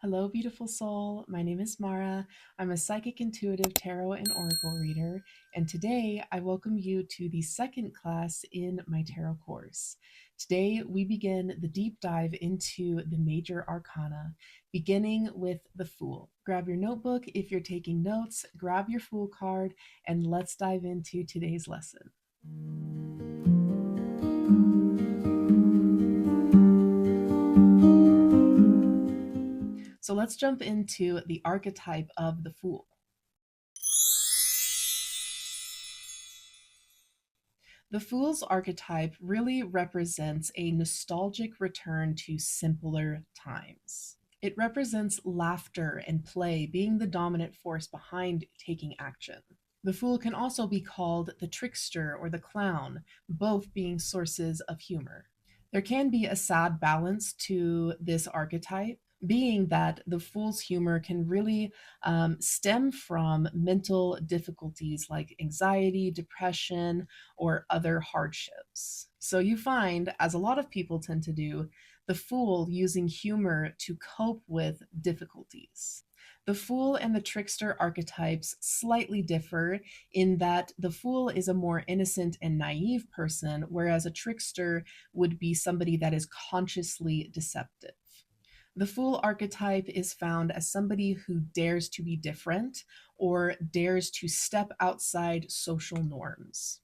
Hello, beautiful soul. My name is Mara. I'm a psychic intuitive tarot and oracle reader, and today I welcome you to the second class in my tarot course. Today we begin the deep dive into the major arcana, beginning with the Fool. Grab your notebook if you're taking notes, grab your Fool card, and let's dive into today's lesson. So let's jump into the archetype of the Fool. The Fool's archetype really represents a nostalgic return to simpler times. It represents laughter and play being the dominant force behind taking action. The Fool can also be called the trickster or the clown, both being sources of humor. There can be a sad balance to this archetype, being that the Fool's humor can really stem from mental difficulties like anxiety, depression, or other hardships. So you find, as a lot of people tend to do, the Fool using humor to cope with difficulties. The Fool and the trickster archetypes slightly differ in that the Fool is a more innocent and naive person, whereas a trickster would be somebody that is consciously deceptive. The Fool archetype is found as somebody who dares to be different or dares to step outside social norms.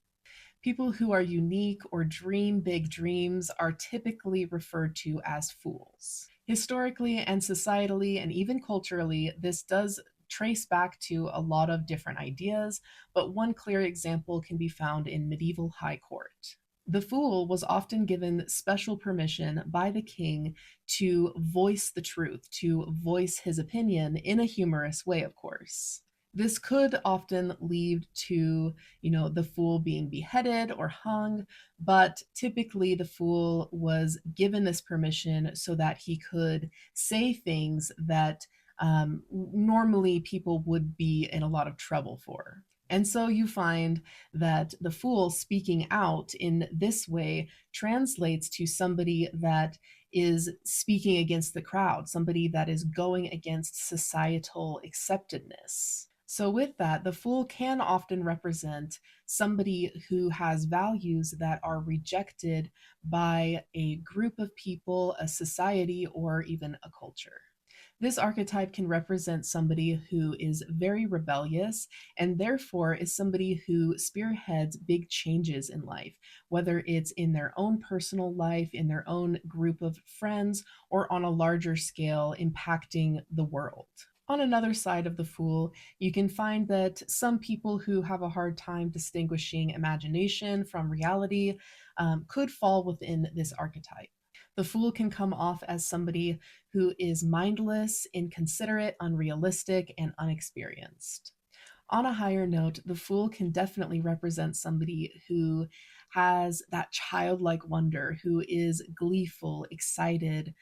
People who are unique or dream big dreams are typically referred to as fools. Historically and societally and even culturally, this does trace back to a lot of different ideas, but one clear example can be found in medieval high court. The Fool was often given special permission by the king to voice the truth, to voice his opinion in a humorous way, of course. This could often lead to, the Fool being beheaded or hung, but typically the Fool was given this permission so that he could say things that normally people would be in a lot of trouble for. And so you find that the Fool speaking out in this way translates to somebody that is speaking against the crowd, somebody that is going against societal acceptedness. So, with that, the Fool can often represent somebody who has values that are rejected by a group of people, a society, or even a culture. This archetype can represent somebody who is very rebellious and therefore is somebody who spearheads big changes in life, whether it's in their own personal life, in their own group of friends, or on a larger scale impacting the world. On another side of the Fool, you can find that some people who have a hard time distinguishing imagination from reality could fall within this archetype. The Fool can come off as somebody who is mindless, inconsiderate, unrealistic, and unexperienced. On a higher note, the Fool can definitely represent somebody who has that childlike wonder, who is gleeful, excited,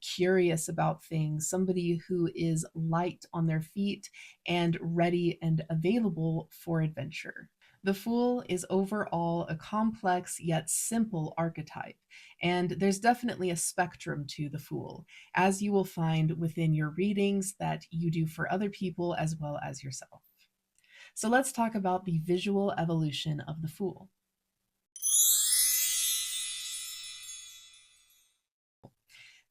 curious about things, somebody who is light on their feet and ready and available for adventure. The Fool is overall a complex yet simple archetype, and there's definitely a spectrum to the Fool, as you will find within your readings that you do for other people as well as yourself. So let's talk about the visual evolution of the Fool.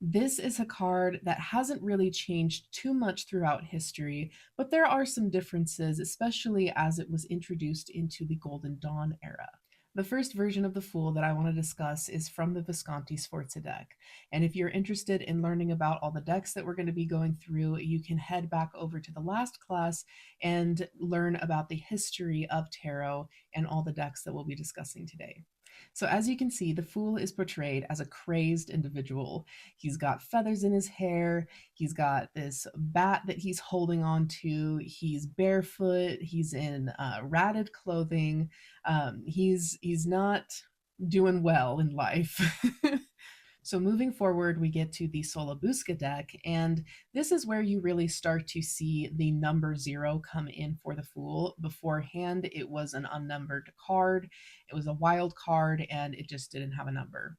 This is a card that hasn't really changed too much throughout history, but there are some differences, especially as it was introduced into the Golden Dawn era. The first version of the Fool that I want to discuss is from the Visconti Sforza deck. And if you're interested in learning about all the decks that we're going to be going through, you can head back over to the last class and learn about the history of tarot and all the decks that we'll be discussing today. So as you can see, the Fool is portrayed as a crazed individual. He's got feathers in his hair. He's got this bat that he's holding on to. He's barefoot. He's in ratted clothing. He's not doing well in life. So moving forward, we get to the Solabusca deck, and this is where you really start to see the number 0 come in for the Fool. Beforehand, it was an unnumbered card. It was a wild card, and it just didn't have a number.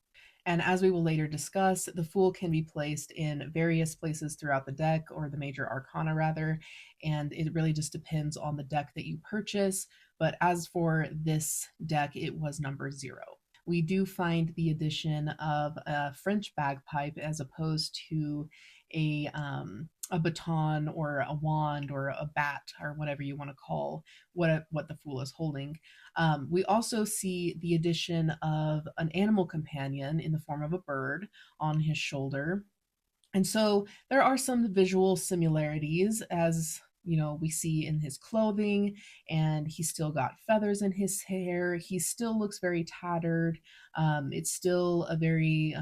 And as we will later discuss, the Fool can be placed in various places throughout the deck, or the major arcana rather, and it really just depends on the deck that you purchase. But as for this deck, it was number 0. We do find the addition of a French bagpipe as opposed to a baton or a wand or a bat or whatever you want to call what the Fool is holding. We also see the addition of an animal companion in the form of a bird on his shoulder. And so there are some visual similarities, as you know, we see in his clothing, and he's still got feathers in his hair. He still looks very tattered. It's still a very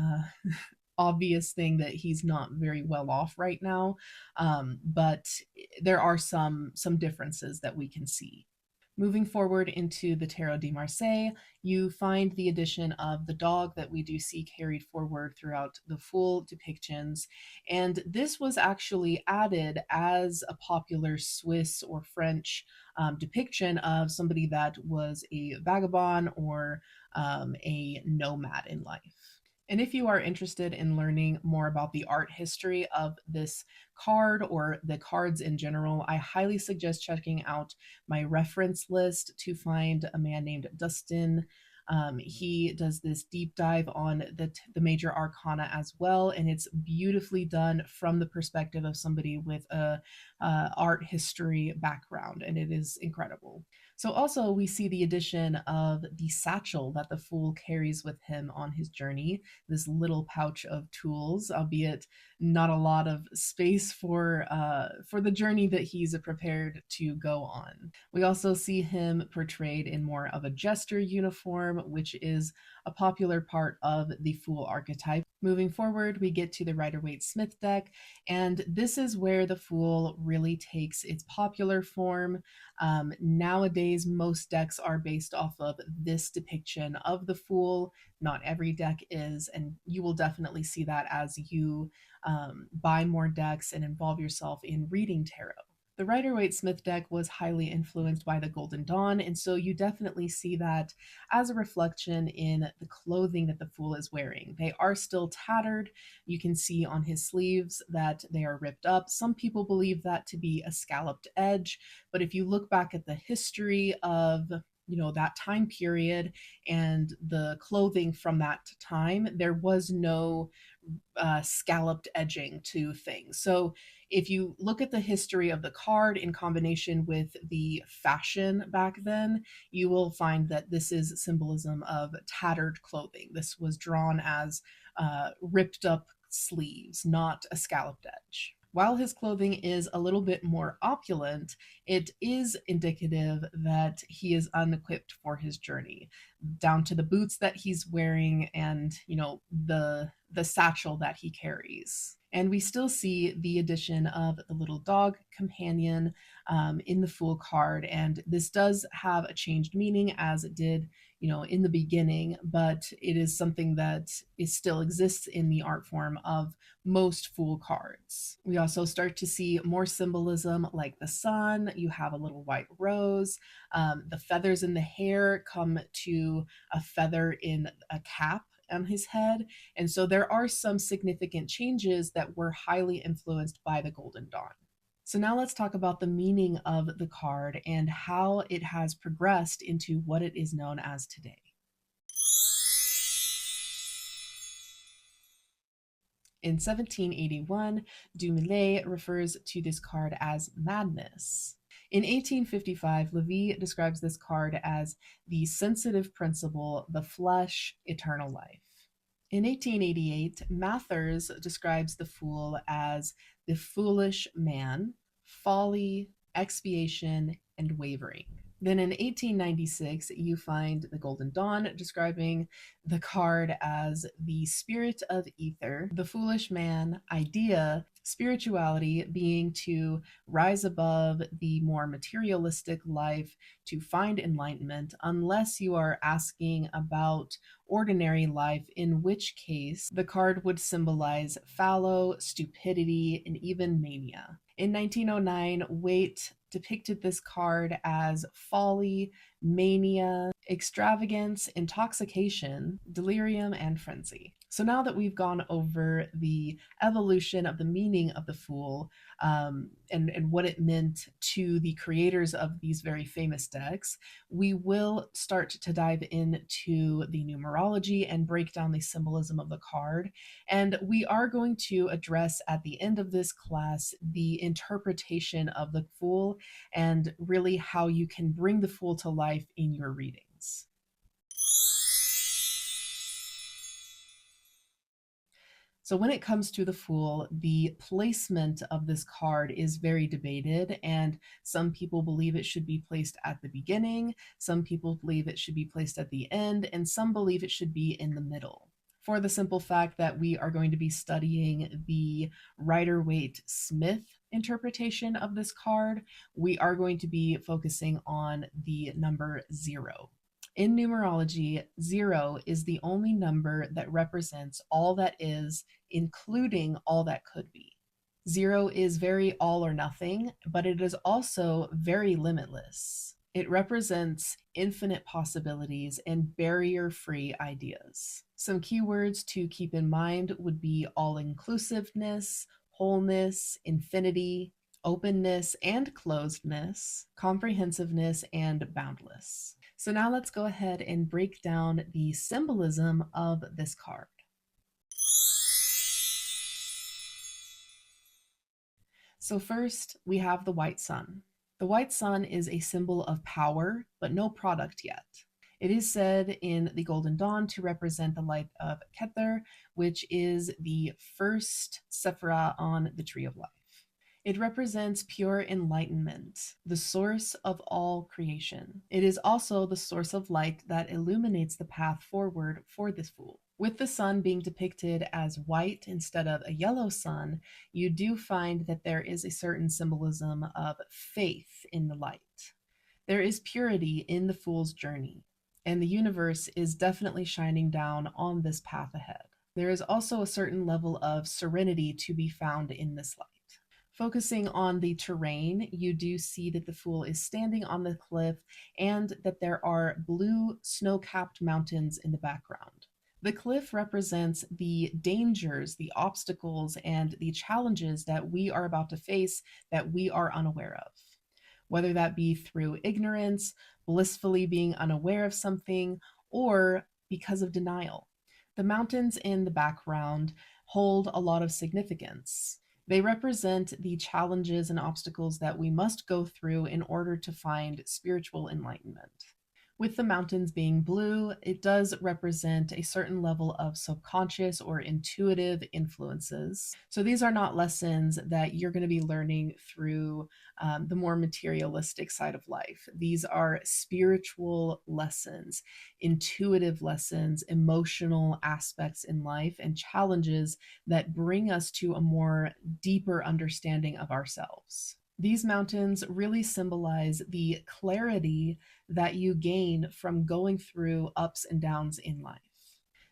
obvious thing that he's not very well off right now. But there are some differences that we can see. Moving forward into the Tarot de Marseille, you find the addition of the dog that we do see carried forward throughout the full depictions. And this was actually added as a popular Swiss or French depiction of somebody that was a vagabond or a nomad in life. And if you are interested in learning more about the art history of this card or the cards in general, I highly suggest checking out my reference list to find a man named Dustin. He does this deep dive on the major arcana as well, and it's beautifully done from the perspective of somebody with a art history background, and it is incredible. So also we see the addition of the satchel that the Fool carries with him on his journey, this little pouch of tools, albeit not a lot of space for the journey that he's prepared to go on. We also see him portrayed in more of a jester uniform, which is a popular part of the Fool archetype. Moving forward, we get to the Rider-Waite-Smith deck, and this is where the Fool really takes its popular form. Nowadays, most decks are based off of this depiction of the Fool. Not every deck is, and you will definitely see that as you buy more decks and involve yourself in reading tarot. The Rider-Waite-Smith deck was highly influenced by the Golden Dawn, and so you definitely see that as a reflection in the clothing that the Fool is wearing. They are still tattered. You can see on his sleeves that they are ripped up. Some people believe that to be a scalloped edge, but if you look back at the history of that time period and the clothing from that time, there was no scalloped edging to things. So if you look at the history of the card in combination with the fashion back then, you will find that this is symbolism of tattered clothing. This was drawn as ripped up sleeves, not a scalloped edge. While his clothing is a little bit more opulent, it is indicative that he is unequipped for his journey, down to the boots that he's wearing and, the satchel that he carries. And we still see the addition of the little dog companion in the Fool card, and this does have a changed meaning as it did in the beginning, but it is something that still exists in the art form of most Fool cards. We also start to see more symbolism like the sun. You have a little white rose. The feathers in the hair come to a feather in a cap on his head. And so there are some significant changes that were highly influenced by the Golden Dawn. So now let's talk about the meaning of the card and how it has progressed into what it is known as today. In 1781, Dumoulin refers to this card as madness. In 1855, Levy describes this card as the sensitive principle, the flesh, eternal life. In 1888, Mathers describes the Fool as the foolish man, folly, expiation, and wavering. Then in 1896, you find the Golden Dawn describing the card as the spirit of ether, the foolish man, idea, spirituality being to rise above the more materialistic life to find enlightenment, unless you are asking about ordinary life, in which case the card would symbolize fallow, stupidity, and even mania. In 1909, Waite depicted this card as folly, mania, extravagance, intoxication, delirium, and frenzy. So now that we've gone over the evolution of the meaning of the Fool, and what it meant to the creators of these very famous decks, we will start to dive into the numerology and break down the symbolism of the card. And we are going to address at the end of this class the interpretation of the Fool and really how you can bring the Fool to life in your readings. So when it comes to the Fool, the placement of this card is very debated, and some people believe it should be placed at the beginning, some people believe it should be placed at the end, and some believe it should be in the middle. For the simple fact that we are going to be studying the Rider-Waite-Smith interpretation of this card, we are going to be focusing on the number 0. In numerology, 0 is the only number that represents all that is, including all that could be. 0 is very all or nothing, but it is also very limitless. It represents infinite possibilities and barrier-free ideas. Some keywords to keep in mind would be all-inclusiveness, wholeness, infinity, openness and closedness, comprehensiveness, and boundless. So now let's go ahead and break down the symbolism of this card. So first, we have the white sun. The white sun is a symbol of power, but no product yet. It is said in the Golden Dawn to represent the light of Kether, which is the first Sephirah on the Tree of Life. It represents pure enlightenment, the source of all creation. It is also the source of light that illuminates the path forward for this Fool. With the sun being depicted as white instead of a yellow sun, you do find that there is a certain symbolism of faith in the light. There is purity in the Fool's journey, and the universe is definitely shining down on this path ahead. There is also a certain level of serenity to be found in this light. Focusing on the terrain, you do see that the Fool is standing on the cliff and that there are blue snow-capped mountains in the background. The cliff represents the dangers, the obstacles, and the challenges that we are about to face that we are unaware of. Whether that be through ignorance, blissfully being unaware of something, or because of denial. The mountains in the background hold a lot of significance. They represent the challenges and obstacles that we must go through in order to find spiritual enlightenment. With the mountains being blue, it does represent a certain level of subconscious or intuitive influences. So these are not lessons that you're going to be learning through the more materialistic side of life. These are spiritual lessons, intuitive lessons, emotional aspects in life, and challenges that bring us to a more deeper understanding of ourselves. These mountains really symbolize the clarity that you gain from going through ups and downs in life.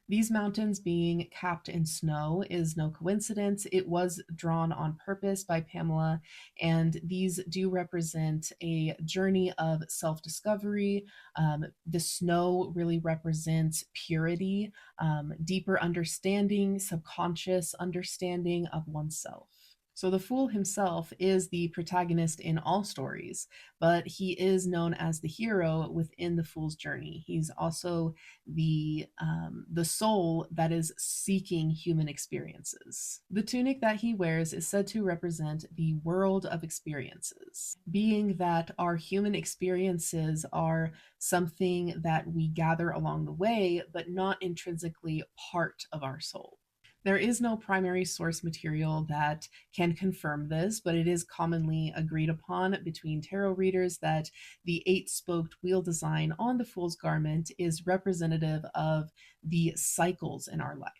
These mountains being capped in snow is no coincidence. It was drawn on purpose by Pamela, and these do represent a journey of self-discovery. The snow really represents purity, deeper understanding, subconscious understanding of oneself. So the Fool himself is the protagonist in all stories, but he is known as the hero within the Fool's journey. He's also the soul that is seeking human experiences. The tunic that he wears is said to represent the world of experiences, being that our human experiences are something that we gather along the way, but not intrinsically part of our soul. There is no primary source material that can confirm this, but it is commonly agreed upon between tarot readers that the 8-spoked wheel design on the Fool's garment is representative of the cycles in our life.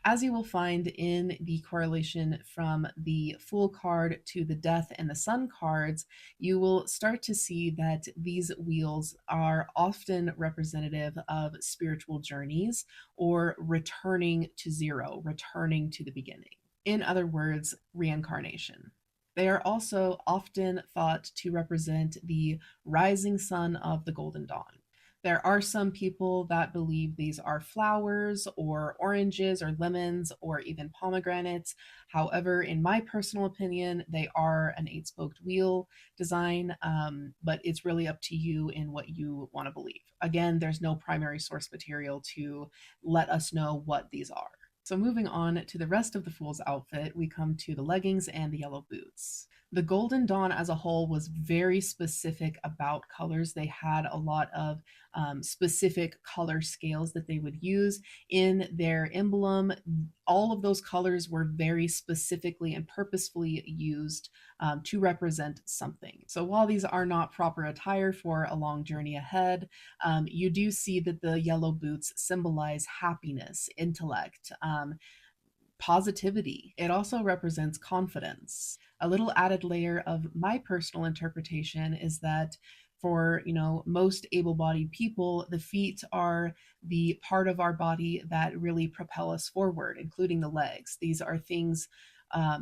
As you will find in the correlation from the Fool card to the Death and the Sun cards, you will start to see that these wheels are often representative of spiritual journeys or returning to zero, returning to the beginning. In other words, reincarnation. They are also often thought to represent the rising sun of the Golden Dawn. There are some people that believe these are flowers or oranges or lemons or even pomegranates. However, in my personal opinion, they are an eight-spoked wheel design, but it's really up to you in what you want to believe. Again, there's no primary source material to let us know what these are. So moving on to the rest of the fool's outfit, we come to the leggings and the yellow boots. The Golden Dawn as a whole was very specific about colors. They had a lot of specific color scales that they would use in their emblem. All of those colors were very specifically and purposefully used to represent something. So while these are not proper attire for a long journey ahead, you do see that the yellow boots symbolize happiness, intellect, positivity. It also represents confidence. A little added layer of my personal interpretation is that for, most able-bodied people, the feet are the part of our body that really propel us forward, including the legs. These are things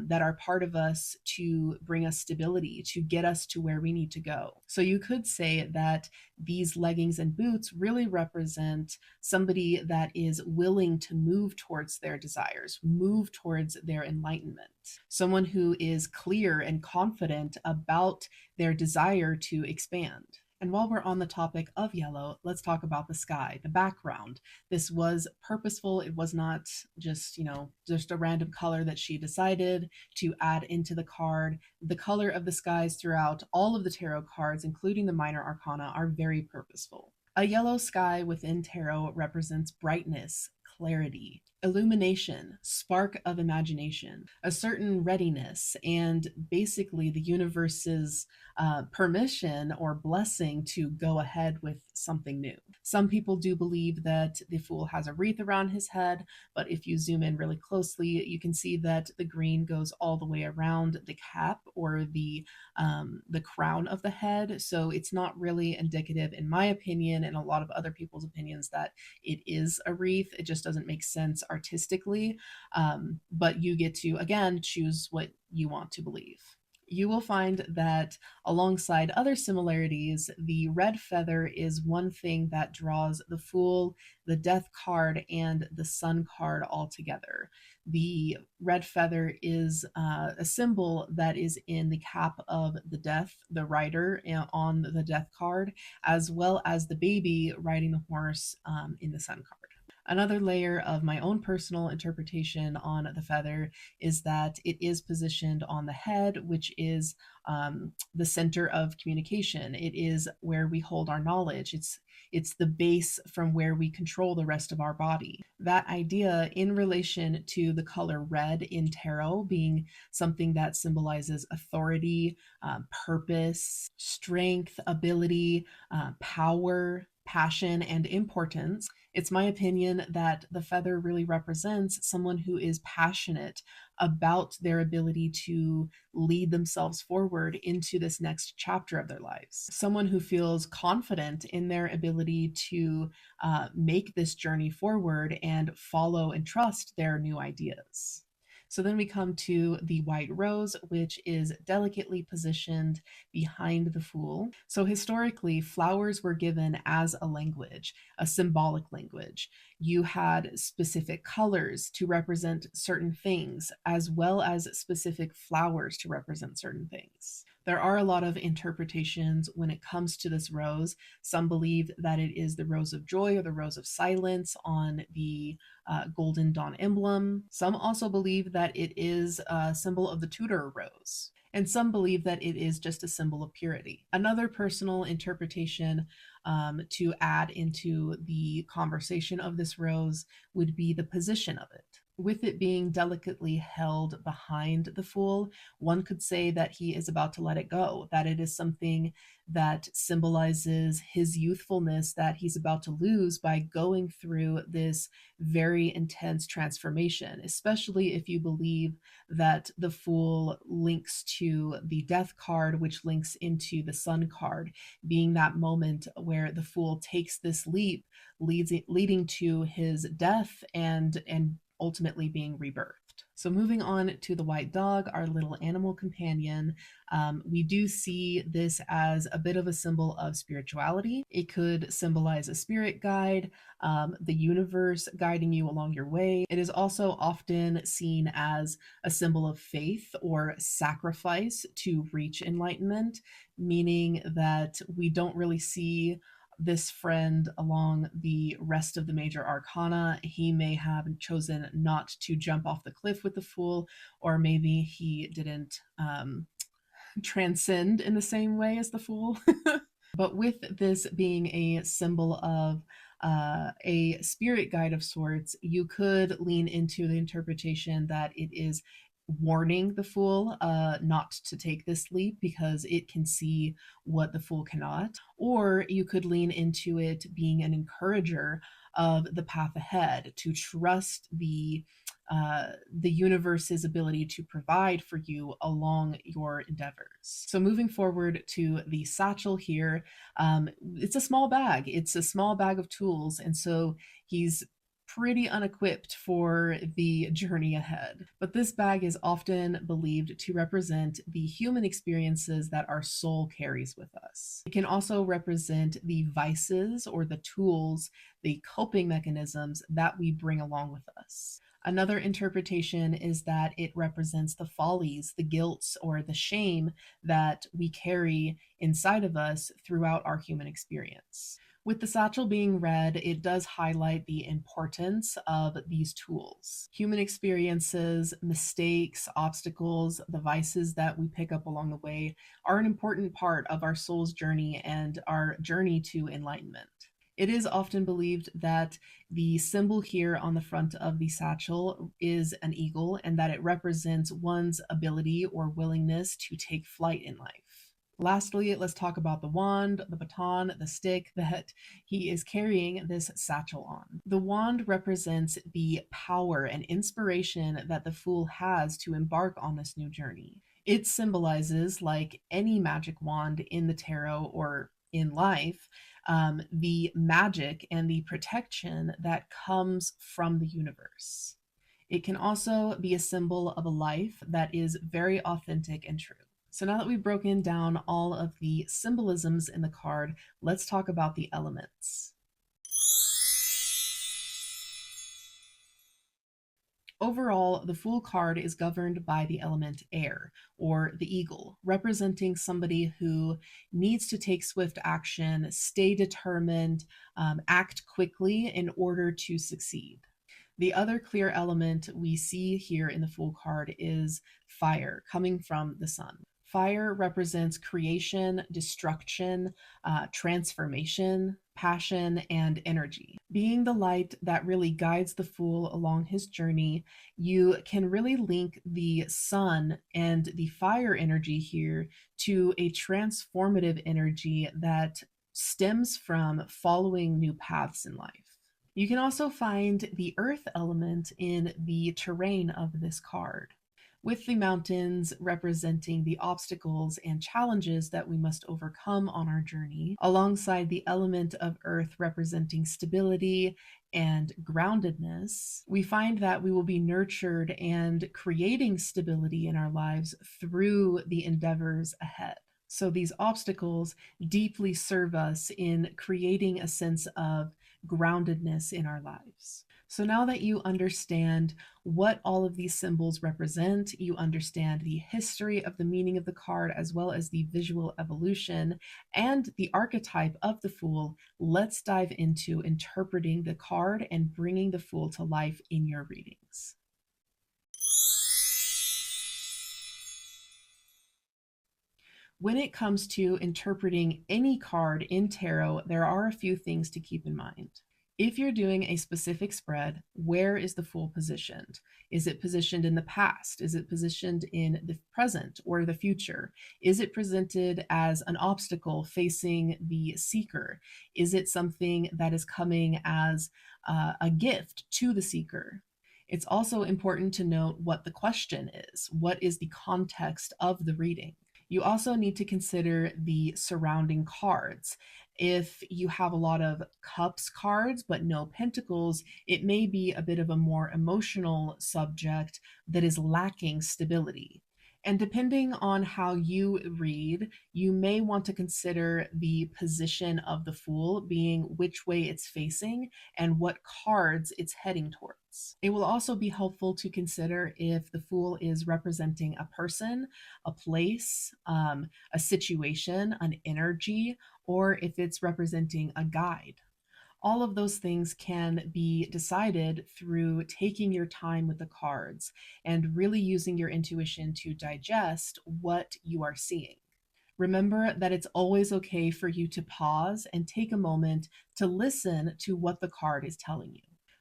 that are part of us to bring us stability, to get us to where we need to go. So you could say that these leggings and boots really represent somebody that is willing to move towards their desires, move towards their enlightenment. Someone who is clear and confident about their desire to expand. And while we're on the topic of yellow, let's talk about the sky, the background. This was purposeful. It was not just, just a random color that she decided to add into the card. The color of the skies throughout all of the tarot cards, including the minor arcana, are very purposeful. A yellow sky within tarot represents brightness, clarity, illumination, spark of imagination, a certain readiness, and basically the universe's permission or blessing to go ahead with something new. Some people do believe that the Fool has a wreath around his head, but if you zoom in really closely, you can see that the green goes all the way around the cap or the crown of the head. So it's not really indicative, in my opinion, and a lot of other people's opinions, that it is a wreath. It just doesn't make sense artistically. But you get to, again, choose what you want to believe. You will find that alongside other similarities, the red feather is one thing that draws the Fool, the Death card, and the Sun card all together. The red feather is a symbol that is in the cap of the Death, the rider on the Death card, as well as the baby riding the horse in the Sun card. Another layer of my own personal interpretation on the feather is that it is positioned on the head, which is the center of communication. It is where we hold our knowledge. It's the base from where we control the rest of our body. That idea in relation to the color red in tarot being something that symbolizes authority, purpose, strength, ability, power, passion, and importance. It's my opinion that the feather really represents someone who is passionate about their ability to lead themselves forward into this next chapter of their lives. Someone who feels confident in their ability to make this journey forward and follow and trust their new ideas. So then we come to the white rose, which is delicately positioned behind the Fool. So historically, flowers were given as a language, a symbolic language. You had specific colors to represent certain things, as well as specific flowers to represent certain things. There are a lot of interpretations when it comes to this rose. Some believe that it is the rose of joy or the rose of silence on the Golden Dawn emblem. Some also believe that it is a symbol of the Tudor rose. And some believe that it is just a symbol of purity. Another personal interpretation to add into the conversation of this rose would be the position of it. With it being delicately held behind the Fool, one could say that he is about to let it go, that it is something that symbolizes his youthfulness that he's about to lose by going through this very intense transformation, especially if you believe that the Fool links to the Death card, which links into the Sun card, being that moment where the Fool takes this leap, leading to his death and ultimately being rebirthed. So moving on to the white dog, our little animal companion, we do see this as a bit of a symbol of spirituality. It could symbolize a spirit guide, the universe guiding you along your way. It is also often seen as a symbol of faith or sacrifice to reach enlightenment, meaning that we don't really see this friend along the rest of the major arcana. He may have chosen not to jump off the cliff with the fool, or maybe he didn't transcend in the same way as the fool. But with this being a symbol of a spirit guide of sorts, you could lean into the interpretation that it is warning the fool not to take this leap because it can see what the fool cannot. Or you could lean into it being an encourager of the path ahead, to trust the universe's ability to provide for you along your endeavors. So moving forward to the satchel here, it's a small bag. It's a small bag of tools, and so he's pretty unequipped for the journey ahead. But this bag is often believed to represent the human experiences that our soul carries with us. It can also represent the vices or the tools, the coping mechanisms that we bring along with us. Another interpretation is that it represents the follies, the guilts, or the shame that we carry inside of us throughout our human experience. With the satchel being red, it does highlight the importance of these tools. Human experiences, mistakes, obstacles, the vices that we pick up along the way are an important part of our soul's journey and our journey to enlightenment. It is often believed that the symbol here on the front of the satchel is an eagle and that it represents one's ability or willingness to take flight in life. Lastly, let's talk about the wand, the baton, the stick that he is carrying this satchel on. The wand represents the power and inspiration that the fool has to embark on this new journey. It symbolizes, like any magic wand in the tarot or in life, the magic and the protection that comes from the universe. It can also be a symbol of a life that is very authentic and true. So now that we've broken down all of the symbolisms in the card, let's talk about the elements. Overall, the Fool card is governed by the element air, or the eagle, representing somebody who needs to take swift action, stay determined, act quickly in order to succeed. The other clear element we see here in the Fool card is fire, coming from the sun. Fire represents creation, destruction, transformation, passion, and energy. Being the light that really guides the fool along his journey, you can really link the sun and the fire energy here to a transformative energy that stems from following new paths in life. You can also find the earth element in the terrain of this card, with the mountains representing the obstacles and challenges that we must overcome on our journey, alongside the element of earth representing stability and groundedness. We find that we will be nurtured and creating stability in our lives through the endeavors ahead. So these obstacles deeply serve us in creating a sense of groundedness in our lives. So now that you understand what all of these symbols represent, you understand the history of the meaning of the card, as well as the visual evolution and the archetype of the Fool, let's dive into interpreting the card and bringing the Fool to life in your readings. When it comes to interpreting any card in tarot, there are a few things to keep in mind. If you're doing a specific spread, where is the Fool positioned? Is it positioned in the past? Is it positioned in the present or the future? Is it presented as an obstacle facing the seeker? Is it something that is coming as a gift to the seeker? It's also important to note what the question is. What is the context of the reading? You also need to consider the surrounding cards. If you have a lot of cups cards but no pentacles, it may be a bit of a more emotional subject that is lacking stability. And depending on how you read, you may want to consider the position of the Fool, being which way it's facing and what cards it's heading towards. It will also be helpful to consider if the Fool is representing a person, a place, a situation, an energy, or if it's representing a guide. All of those things can be decided through taking your time with the cards and really using your intuition to digest what you are seeing. Remember that it's always okay for you to pause and take a moment to listen to what the card is telling you.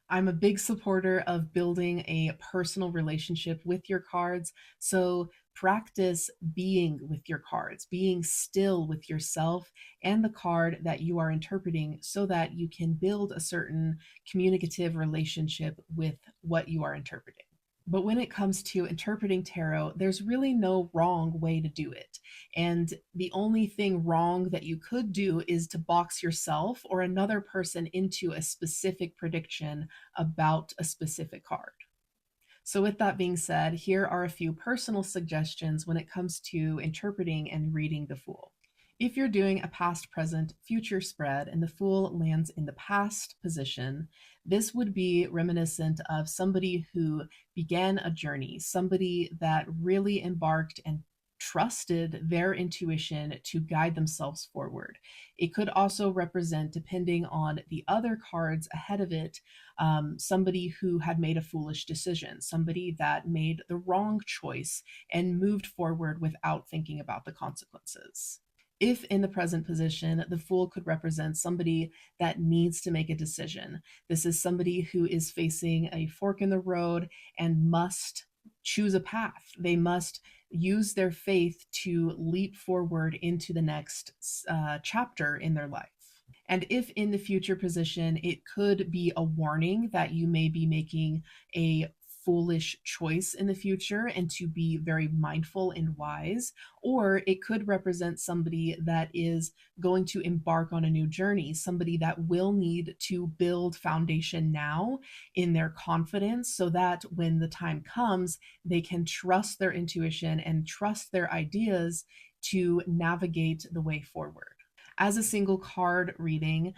I'm a big supporter of building a personal relationship with your cards, so practice being with your cards, being still with yourself and the card that you are interpreting so that you can build a certain communicative relationship with what you are interpreting. But when it comes to interpreting tarot, there's really no wrong way to do it. And the only thing wrong that you could do is to box yourself or another person into a specific prediction about a specific card. So, with that being said, here are a few personal suggestions when it comes to interpreting and reading the Fool. If you're doing a past, present, future spread and the Fool lands in the past position, this would be reminiscent of somebody who began a journey, somebody that really embarked and trusted their intuition to guide themselves forward. It could also represent, depending on the other cards ahead of it, somebody who had made a foolish decision, somebody that made the wrong choice and moved forward without thinking about the consequences. If in the present position, the Fool could represent somebody that needs to make a decision. This is somebody who is facing a fork in the road and must choose a path. They must use their faith to leap forward into the next chapter in their life. And if in the future position, it could be a warning that you may be making a foolish choice in the future and to be very mindful and wise, or it could represent somebody that is going to embark on a new journey, somebody that will need to build foundation now in their confidence so that when the time comes, they can trust their intuition and trust their ideas to navigate the way forward. As a single card reading,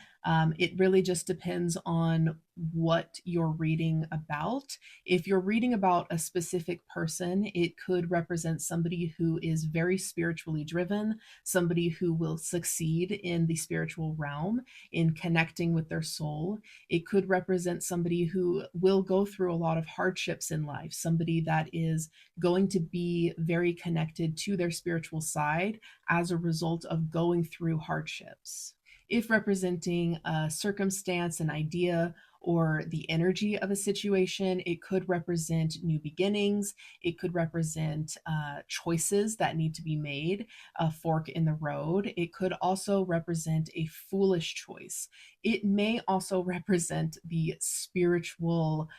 it really just depends on what you're reading about. If you're reading about a specific person, it could represent somebody who is very spiritually driven, somebody who will succeed in the spiritual realm in connecting with their soul. It could represent somebody who will go through a lot of hardships in life, somebody that is going to be very connected to their spiritual side as a result of going through hardships. If representing a circumstance, an idea, or the energy of a situation, it could represent new beginnings. It could represent choices that need to be made, a fork in the road. It could also represent a foolish choice. It may also represent the spiritual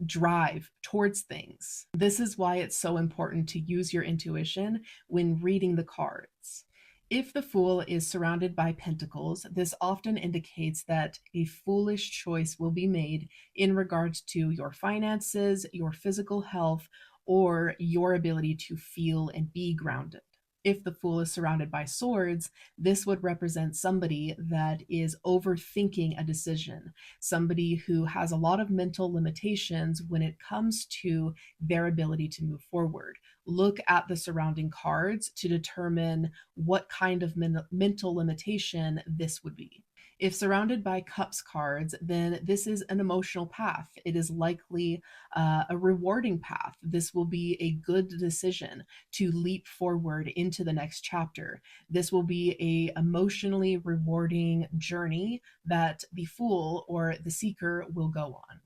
drive towards things. This is why it's so important to use your intuition when reading the cards. If the Fool is surrounded by pentacles, this often indicates that a foolish choice will be made in regards to your finances, your physical health, or your ability to feel and be grounded. If the Fool is surrounded by swords, this would represent somebody that is overthinking a decision, somebody who has a lot of mental limitations when it comes to their ability to move forward. Look at the surrounding cards to determine what kind of mental limitation this would be. If surrounded by cups cards, then this is an emotional path. It is likely a rewarding path. This will be a good decision to leap forward into the next chapter. This will be a emotionally rewarding journey that the Fool or the Seeker will go on.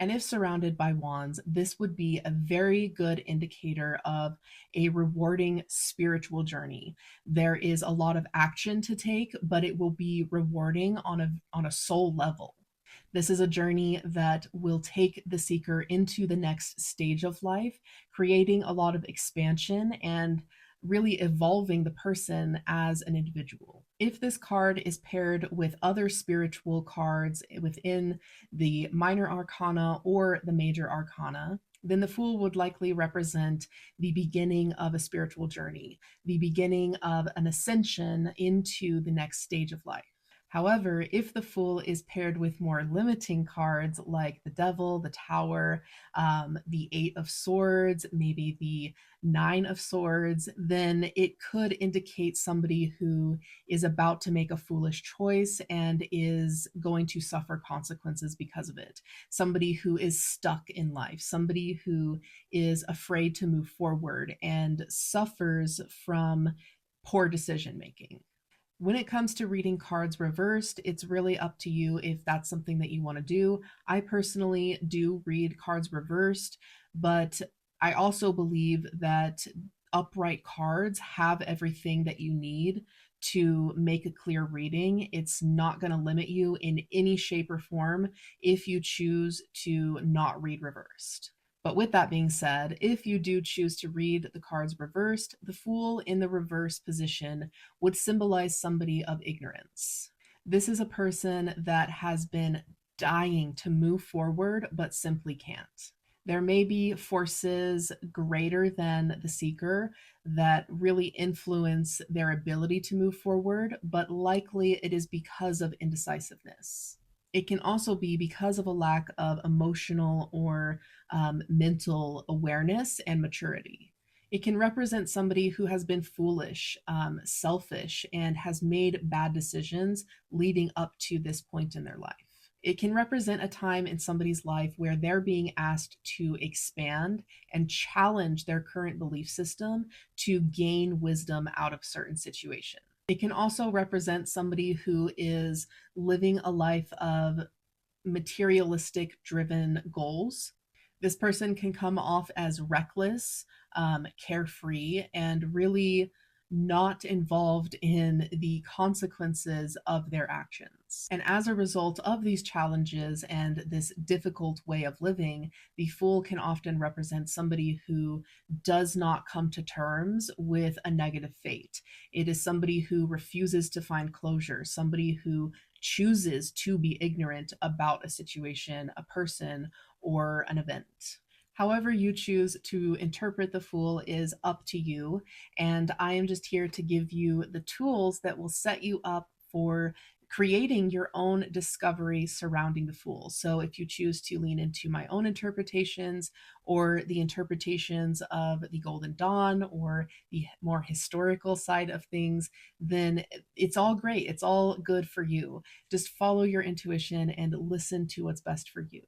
And if surrounded by wands, this would be a very good indicator of a rewarding spiritual journey. There is a lot of action to take, but it will be rewarding on a soul level. This is a journey that will take the seeker into the next stage of life, creating a lot of expansion and really evolving the person as an individual. If this card is paired with other spiritual cards within the minor arcana or the major arcana, then the Fool would likely represent the beginning of a spiritual journey, the beginning of an ascension into the next stage of life. However, if the Fool is paired with more limiting cards like the Devil, the Tower, the Eight of Swords, maybe the Nine of Swords, then it could indicate somebody who is about to make a foolish choice and is going to suffer consequences because of it. Somebody who is stuck in life, somebody who is afraid to move forward and suffers from poor decision making. When it comes to reading cards reversed, it's really up to you if that's something that you want to do. I personally do read cards reversed, but I also believe that upright cards have everything that you need to make a clear reading. It's not going to limit you in any shape or form if you choose to not read reversed. But with that being said, if you do choose to read the cards reversed, the Fool in the reverse position would symbolize somebody of ignorance. This is a person that has been dying to move forward but simply can't. There may be forces greater than the seeker that really influence their ability to move forward, but likely it is because of indecisiveness. It can also be because of a lack of emotional or mental awareness and maturity. It can represent somebody who has been foolish, selfish, and has made bad decisions leading up to this point in their life. It can represent a time in somebody's life where they're being asked to expand and challenge their current belief system to gain wisdom out of certain situations. It can also represent somebody who is living a life of materialistic driven goals. This person can come off as reckless, carefree, and really not involved in the consequences of their actions. And as a result of these challenges and this difficult way of living, the Fool can often represent somebody who does not come to terms with a negative fate. It is somebody who refuses to find closure, somebody who chooses to be ignorant about a situation, a person, or an event. However, you choose to interpret the Fool is up to you, and I am just here to give you the tools that will set you up for creating your own discovery surrounding the Fool. So if you choose to lean into my own interpretations or the interpretations of the Golden Dawn or the more historical side of things, then it's all great. It's all good for you. Just follow your intuition and listen to what's best for you.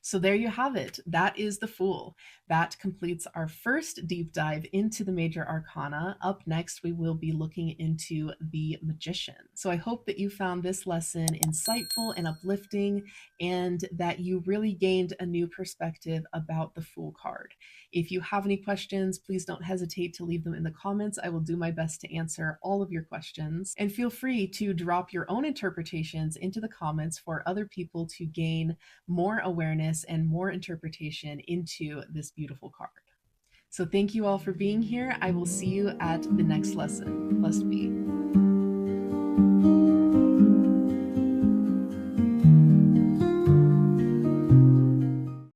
So there you have it. That is the Fool. That completes our first deep dive into the major arcana. Up next, we will be looking into the Magician. So I hope that you found this lesson insightful and uplifting, and that you really gained a new perspective about the Fool card. If you have any questions, please don't hesitate to leave them in the comments. I will do my best to answer all of your questions. And feel free to drop your own interpretations into the comments for other people to gain more awareness and more interpretation into this beautiful card. So thank you all for being here. I will see you at the next lesson. Blessed be.